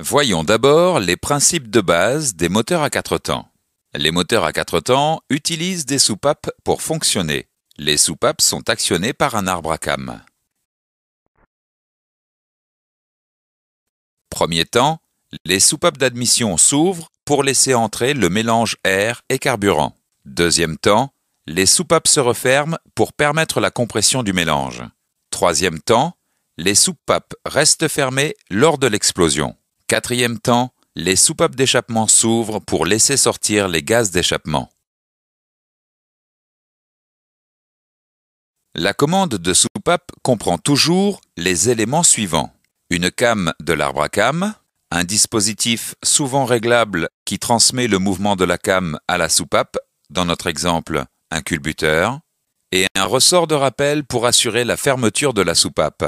Voyons d'abord les principes de base des moteurs à 4 temps. Les moteurs à 4 temps utilisent des soupapes pour fonctionner. Les soupapes sont actionnées par un arbre à cames. Premier temps, les soupapes d'admission s'ouvrent pour laisser entrer le mélange air et carburant. Deuxième temps, les soupapes se referment pour permettre la compression du mélange. Troisième temps, les soupapes restent fermées lors de l'explosion. Quatrième temps, les soupapes d'échappement s'ouvrent pour laisser sortir les gaz d'échappement. La commande de soupape comprend toujours les éléments suivants. Une came de l'arbre à cames, un dispositif souvent réglable qui transmet le mouvement de la came à la soupape, dans notre exemple un culbuteur, et un ressort de rappel pour assurer la fermeture de la soupape.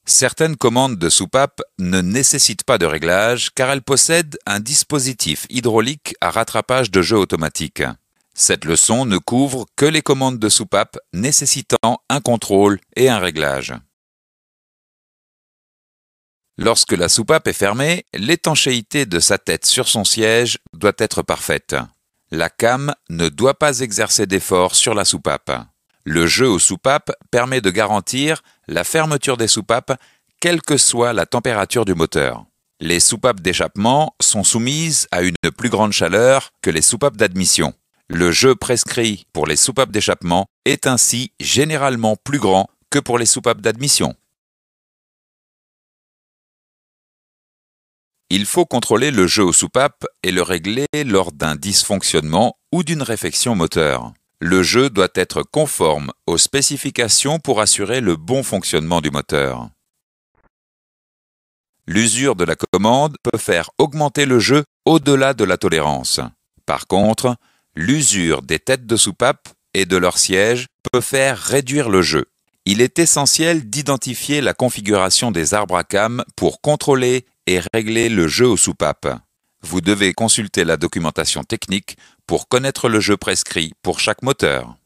Certaines commandes de soupape ne nécessitent pas de réglage car elles possèdent un dispositif hydraulique à rattrapage de jeu automatique. Cette leçon ne couvre que les commandes de soupape nécessitant un contrôle et un réglage. Lorsque la soupape est fermée, l'étanchéité de sa tête sur son siège doit être parfaite. La came ne doit pas exercer d'effort sur la soupape. Le jeu aux soupapes permet de garantir la fermeture des soupapes, quelle que soit la température du moteur. Les soupapes d'échappement sont soumises à une plus grande chaleur que les soupapes d'admission. Le jeu prescrit pour les soupapes d'échappement est ainsi généralement plus grand que pour les soupapes d'admission. Il faut contrôler le jeu aux soupapes et le régler lors d'un dysfonctionnement ou d'une réfection moteur. Le jeu doit être conforme aux spécifications pour assurer le bon fonctionnement du moteur. L'usure de la commande peut faire augmenter le jeu au-delà de la tolérance. Par contre, l'usure des têtes de soupape et de leur siège peut faire réduire le jeu. Il est essentiel d'identifier la configuration des arbres à cames pour contrôler et régler le jeu aux soupapes. Vous devez consulter la documentation technique pour connaître le jeu prescrit pour chaque moteur.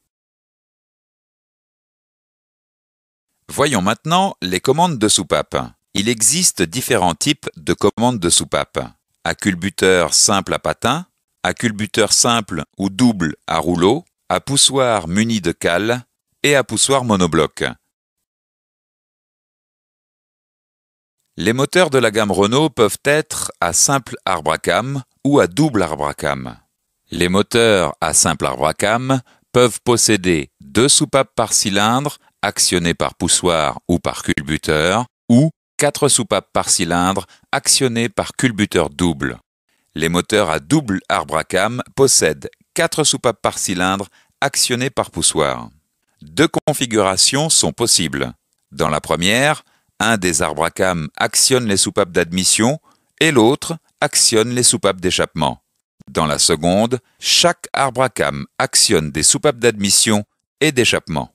Voyons maintenant les commandes de soupape. Il existe différents types de commandes de soupape. À culbuteur simple à patin, à culbuteur simple ou double à rouleau, à poussoir muni de cale et à poussoir monobloc. Les moteurs de la gamme Renault peuvent être à simple arbre à cames ou à double arbre à cames. Les moteurs à simple arbre à cames peuvent posséder 2 soupapes par cylindre actionnées par poussoir ou par culbuteur ou 4 soupapes par cylindre actionnées par culbuteur double. Les moteurs à double arbre à cames possèdent 4 soupapes par cylindre actionnées par poussoir. 2 configurations sont possibles. Dans la première, un des arbres à cames actionne les soupapes d'admission et l'autre actionne les soupapes d'échappement. Dans la seconde, chaque arbre à cames actionne des soupapes d'admission et d'échappement.